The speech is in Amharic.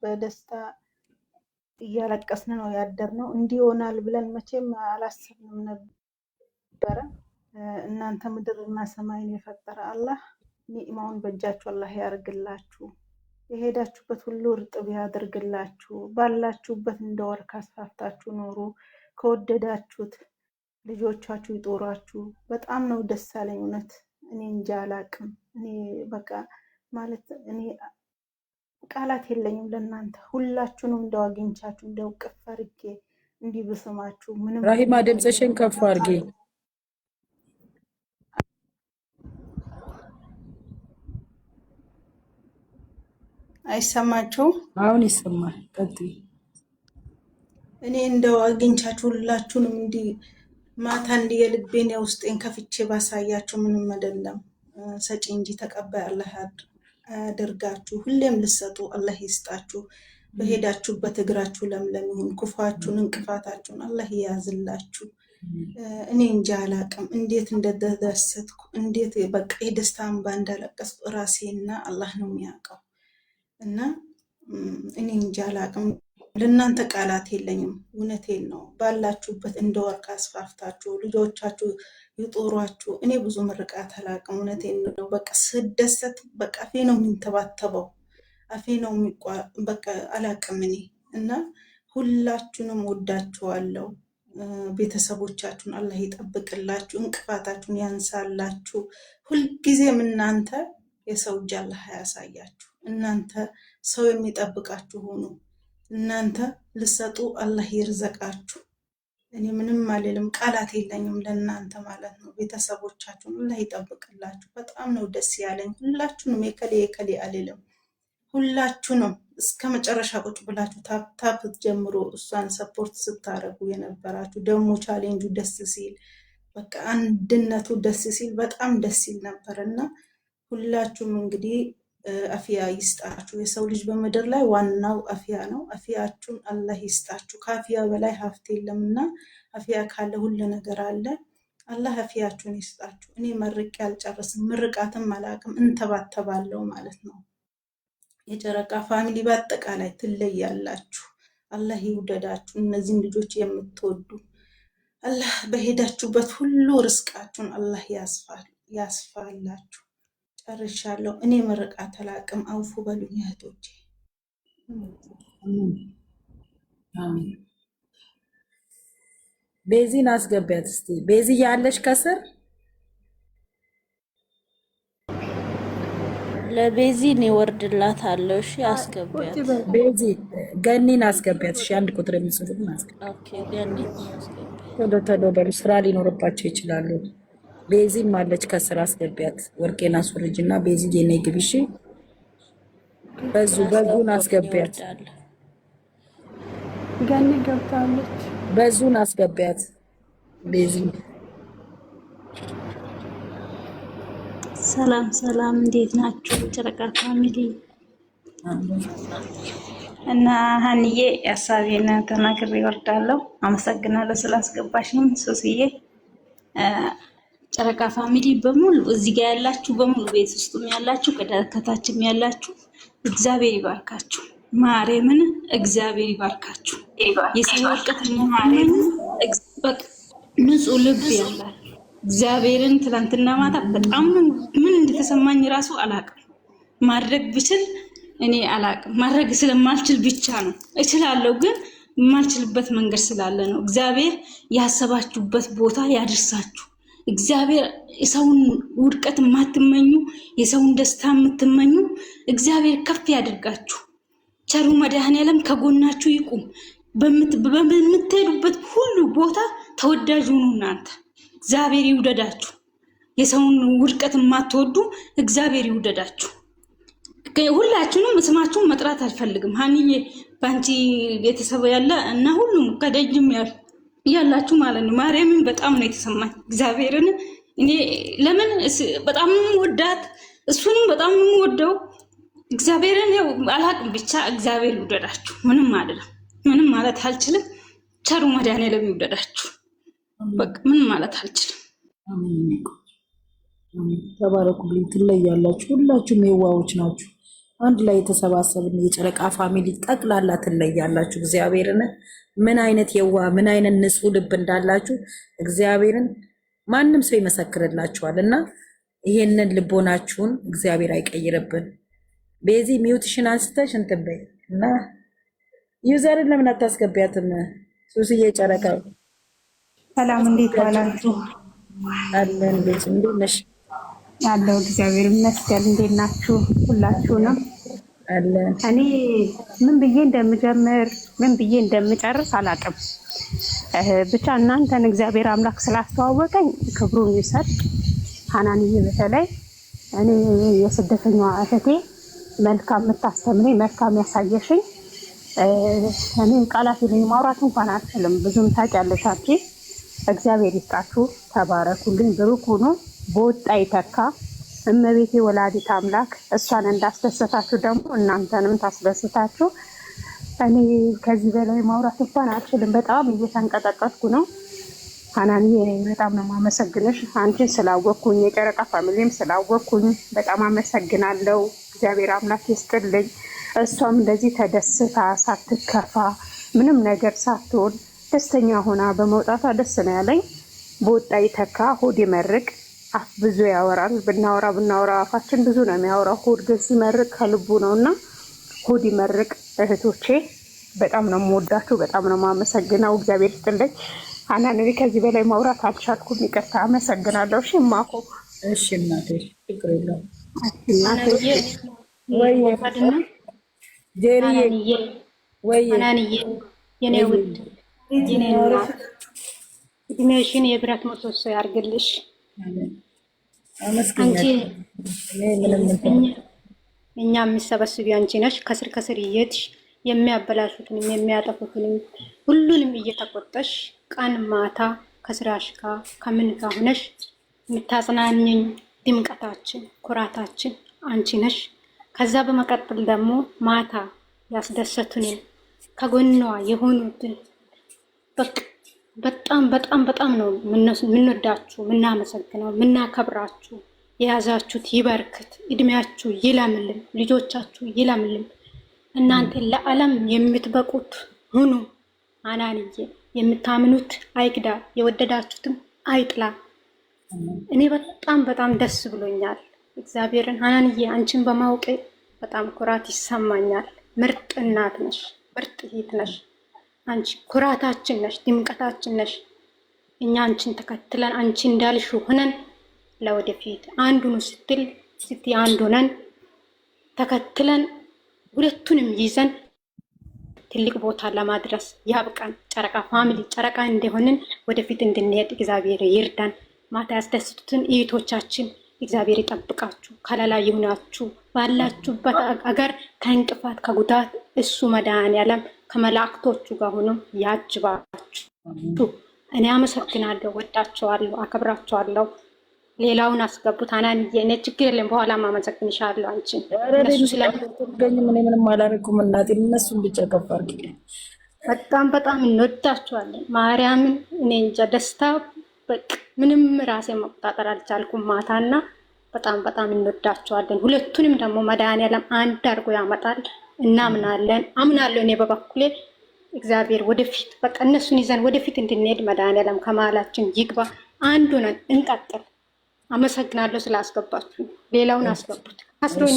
በደስታ እያለቀስን ነው ያደርነው። እንዲህ ይሆናል ብለን መቼም አላሰብንም ነበረ። እናንተ ምድርና ሰማይን የፈጠረ አላህ ኒዕማውን በእጃችሁ አላህ ያርግላችሁ። የሄዳችሁበት ሁሉ እርጥብ ያድርግላችሁ። ባላችሁበት እንደ ወርቅ አስፋፍታችሁ ኑሩ። ከወደዳችሁት ልጆቻችሁ ይጦራችሁ። በጣም ነው ደስ ያለኝ እውነት። እኔ እንጃ አላቅም። እኔ በቃ ማለት እኔ ቃላት የለኝም ለእናንተ ሁላችሁንም እንደው አግኝቻችሁ እንደው ቅፍ አድርጌ እንዲህ ብስማችሁ ምንም ራሂማ ድምፅሽን ከፍ አድርጊ። አይሰማችሁም? አሁን ይሰማል። ቀጥይ። እኔ እንደው አግኝቻችሁ ሁላችሁንም እንዲህ ማታ እንዲህ የልቤን የውስጤን ከፍቼ ባሳያችሁ ምንም አይደለም። ሰጪ እንጂ ተቀባይ አላህ ያደርጋችሁ። ሁሌም ልሰጡ አላህ ይስጣችሁ። በሄዳችሁበት እግራችሁ ለምለም ይሁን። ክፉአችሁን እንቅፋታችሁን አላህ ይያዝላችሁ። እኔ እንጃ አላቅም እንዴት እንደተደሰትኩ እንዴት በቃ የደስታ እንባ እንዳለቀስኩ ራሴና አላህ ነው የሚያውቀው። እና እኔ እንጃ አላቅም። ለእናንተ ቃላት የለኝም። እውነቴን ነው። ባላችሁበት እንደ ወርቅ አስፋፍታችሁ ልጆቻችሁ ይጦሯችሁ። እኔ ብዙ ምርቃት አላቅም። እውነቴን ነው። በቃ ስደሰት በቃ አፌ ነው የሚንተባተበው፣ አፌ ነው በቃ አላቅም እኔ። እና ሁላችሁንም ወዳችኋለሁ። ቤተሰቦቻችሁን አላህ ይጠብቅላችሁ፣ እንቅፋታችሁን ያንሳላችሁ። ሁልጊዜም እናንተ የሰው እጅ አላህ ያሳያችሁ። እናንተ ሰው የሚጠብቃችሁ ሆኑ። እናንተ ልሰጡ አላህ ይርዘቃችሁ። እኔ ምንም አልልም፣ ቃላት የለኝም ለእናንተ ማለት ነው። ቤተሰቦቻችሁን አላህ ይጠብቅላችሁ። በጣም ነው ደስ ያለኝ። ሁላችሁንም የከሌ አልልም። ሁላችሁንም እስከ መጨረሻ ቁጭ ብላችሁ ታፕ ጀምሮ እሷን ሰፖርት ስታረጉ የነበራችሁ ደግሞ ቻሌንጁ ደስ ሲል በቃ አንድነቱ ደስ ሲል በጣም ደስ ሲል ነበር እና ሁላችሁም እንግዲህ አፍያ ይስጣችሁ። የሰው ልጅ በምድር ላይ ዋናው አፍያ ነው። አፍያችሁን አላህ ይስጣችሁ። ከአፍያ በላይ ሀብት የለምና አፍያ ካለ ሁሉ ነገር አለ። አላህ አፍያችሁን ይስጣችሁ። እኔ መርቄ አልጨርስም፣ ምርቃትም አላቅም፣ እንተባተባለው ማለት ነው። የጨረቃ ፋሚሊ በአጠቃላይ ትለያላችሁ። አላህ ይውደዳችሁ። እነዚህን ልጆች የምትወዱ አላህ በሄዳችሁበት ሁሉ ርስቃችሁን አላህ ያስፋላችሁ። ጨርሻለሁ። እኔ ምርቃት አላቅም። አውፉ በሉኝ እህቶቼ። አሜን። ቤዚን አስገቢያት እስቲ። ቤዚ ያለሽ ከስር ለቤዚ ነው ወርድላታለሁ። እሺ አስገቢያት። ቤዚ ገኒን አስገቢያት። እሺ አንድ ቁጥር የሚጽፉት አስገቢያት። ኦኬ ገኒ አስገቢያት። ቶሎ በሉ፣ ስራ ሊኖርባቸው ይችላሉ። ቤዚም አለች ከስር አስገቢያት። ወርቄና ሱርጅና ቤዚ የኔ ግብሽ በዙን አስገቢያት። ገኒ ገብታለች። በዙን አስገቢያት። ቤዚ ሰላም ሰላም፣ እንዴት ናችሁ ጨረቃ ፋሚሊ? እና ሀንዬ ያሳቤና ተናግሬ እወርዳለሁ። አመሰግናለሁ ስላስገባሽኝ ሶስዬ። ጨረቃ ፋሚሊ በሙሉ እዚህ ጋር ያላችሁ በሙሉ ቤት ውስጥም ያላችሁ ከታችም ያላችሁ እግዚአብሔር ይባርካችሁ። ማርያምን እግዚአብሔር ይባርካችሁ። የሰው ወርቀት ማርያም ንጹህ ልብ ያላችሁ እግዚአብሔርን ትላንትና ማታ በጣም ምን እንደተሰማኝ ራሱ አላቅም። ማድረግ ብችል እኔ አላቅም። ማድረግ ስለማልችል ብቻ ነው። እችላለሁ ግን የማልችልበት መንገድ ስላለ ነው። እግዚአብሔር ያሰባችሁበት ቦታ ያድርሳችሁ። እግዚአብሔር የሰውን ውድቀት የማትመኙ የሰውን ደስታ የምትመኙ እግዚአብሔር ከፍ ያድርጋችሁ። ቸሩ መድኃኔዓለም ከጎናችሁ ይቁም። በምትሄዱበት ሁሉ ቦታ ተወዳጅ ሁኑ። እናንተ እግዚአብሔር ይውደዳችሁ። የሰውን ውድቀት የማትወዱ እግዚአብሔር ይውደዳችሁ። ሁላችሁንም ስማችሁን መጥራት አልፈልግም። ሀኒዬ ባንቺ ቤተሰብ ያለ እና ሁሉም ከደጅም ያላችሁ ማለት ነው። ማርያምን በጣም ነው የተሰማኝ። እግዚአብሔርን እኔ ለምን በጣም ወዳት እሱንም በጣም ወደው እግዚአብሔርን ያው አላቅም። ብቻ እግዚአብሔር ይውደዳችሁ። ምንም አይደለም። ምንም ማለት አልችልም። ቸሩ መድኃኔዓለም ይውደዳችሁ። በቃ ምንም ማለት አልችልም። ተባረኩልኝ። ትለያላችሁ። ሁላችሁም የዋዎች ናችሁ። አንድ ላይ የተሰባሰብን የጨረቃ ፋሚሊ ጠቅላላ ትለያላችሁ። እግዚአብሔርን ምን አይነት ምን አይነት ንጹህ ልብ እንዳላችሁ እግዚአብሔርን ማንም ሰው ይመሰክርላችኋል። እና ይሄንን ልቦናችሁን እግዚአብሔር አይቀይርብን። ቤዚ ሚውትሽን አንስተሽ እንትን በይ እና ዩዘርን ለምን አታስገቢያትም? ሱስዬ ጨረቃ ሰላም፣ እንዴት ዋላችሁ? አለን። ቤት እንዴት ነሽ? ያለው እግዚአብሔር ይመስገን። እንዴት ናችሁ ሁላችሁንም? አለን። እኔ ምን ብዬ እንደምጀምር ምን ብዬ እንደምጨርስ አላውቅም። ብቻ እናንተን እግዚአብሔር አምላክ ስላስተዋወቀኝ ክብሩን ይሰጥ። ሀናንዬ በተለይ እኔ የስደተኛዋ እህቴ መልካም የምታስተምረኝ መልካም ያሳየሽኝ እኔ ቃላት የለኝም፣ ማውራት እንኳን አልችልም። ብዙም ታውቂያለሽ አንቺ። እግዚአብሔር ይስጣችሁ፣ ተባረኩልኝ፣ ብሩክ ሁኑ፣ በወጣ ይተካ። እመቤቴ ወላዲት አምላክ እሷን እንዳስደሰታችሁ ደግሞ እናንተንም ታስደስታችሁ። እኔ ከዚህ በላይ ማውራት እንኳን አልችልም። በጣም እየተንቀጠቀጥኩ ነው። ሀናንዬ በጣም ነው የማመሰግንሽ። አንቺን ስላወቅኩኝ የጨረቃ ፋሚሊም ስላወቅኩኝ በጣም አመሰግናለሁ። እግዚአብሔር አምላክ ይስጥልኝ። እሷም እንደዚህ ተደስታ ሳትከፋ ምንም ነገር ሳትሆን ደስተኛ ሆና በመውጣቷ ደስ ነው ያለኝ። በወጣ ይተካ፣ ሆድ ይመርቅ። አፍ ብዙ ያወራል። ብናወራ አፋችን ብዙ ነው የሚያወራው። ሆድ ግን ሲመርቅ ከልቡ ነው እና ሆድ ይመርቅ። እህቶቼ በጣም ነው የምወዳችሁ፣ በጣም ነው የማመሰግነው። እግዚአብሔር ይስጥልኝ። ሀናንዬ ከዚህ በላይ ማውራት አልቻልኩም፣ ይቅርታ። አመሰግናለሁ። እሺ እማኮ። እሺ እናቴ፣ ችግር የለውም። ወይ ጄሪዬ፣ ወይ ሀናንዬ፣ የኔ ውድ የኔ እናት እድሜሽን የብረት ምሰሶ ያርግልሽ። አንቺ እኛ የሚሰበስቢው አንቺ ነሽ። ከስር ከስር እየሄድሽ የሚያበላሹትንም የሚያጠፉትንም ሁሉንም እየተቆጠሽ ቀን ማታ ከስራሽ ጋር ከምን ጋር ሆነሽ የምታጽናኝኝ ድምቀታችን ኩራታችን አንቺ ነሽ። ከዛ በመቀጠል ደግሞ ማታ ያስደሰቱንን ከጎኗ የሆኑትን በጣም በጣም በጣም ነው የምንወዳችሁ፣ የምናመሰግነው፣ የምናከብራችሁ። የያዛችሁት ይበርክት፣ እድሜያችሁ ይለምልም፣ ልጆቻችሁ ይለምልም። እናንተ ለዓለም የምትበቁት ሁኑ። ሀናንዬ የምታምኑት አይክዳ፣ የወደዳችሁትም አይጥላ። እኔ በጣም በጣም ደስ ብሎኛል እግዚአብሔርን። ሀናንዬ አንቺን በማወቄ በጣም ኩራት ይሰማኛል። ምርጥ እናት ነሽ፣ ምርጥ እህት ነሽ። አንቺ ኩራታችን ነሽ፣ ድምቀታችን ነሽ። እኛ አንቺን ተከትለን አንቺ እንዳልሽው ሆነን ለወደፊት አንዱን ስትይ አንዱ ነን ተከትለን ሁለቱንም ይዘን ትልቅ ቦታ ለማድረስ ያብቃን። ጨረቃ ፋሚሊ ጨረቃ እንደሆንን ወደፊት እንድንሄድ እግዚአብሔር ይርዳን። ማታ ያስደስቱትን እህቶቻችን እግዚአብሔር ይጠብቃችሁ፣ ከለላ ይሁናችሁ። ባላችሁበት አገር ከእንቅፋት ከጉዳት እሱ መድኃኔዓለም ከመላእክቶቹ ጋር ሆኖ ያጅባችሁ። እኔ አመሰግናለሁ፣ ወዳችኋለሁ፣ አከብራችኋለሁ። ሌላውን አስገቡት። ሀናንዬ እኔ ችግር የለም፣ በኋላ ማመሰግንሻለሁ። አንቺን እነሱ ስለምትገኝ ምንም አላደረኩም እናቴ፣ እነሱን ብቻ ከፍ አድርጊ። በጣም በጣም እንወዳችኋለን። ማርያምን እኔ እንጃ ደስታ በቃ ምንም ራሴ መቆጣጠር አልቻልኩም ማታና በጣም በጣም እንወዳችኋለን። ሁለቱንም ደግሞ መድኃኔዓለም አንድ አድርጎ ያመጣል። እናምናለን፣ አምናለሁ። እኔ በበኩሌ እግዚአብሔር ወደፊት በቃ እነሱን ይዘን ወደፊት እንድንሄድ መድኃኔዓለም ከመሀላችን ይግባ። አንዱ ነን፣ እንቀጥል። አመሰግናለሁ ስላስገባችሁ። ሌላውን አስገቡት። አስሮኛ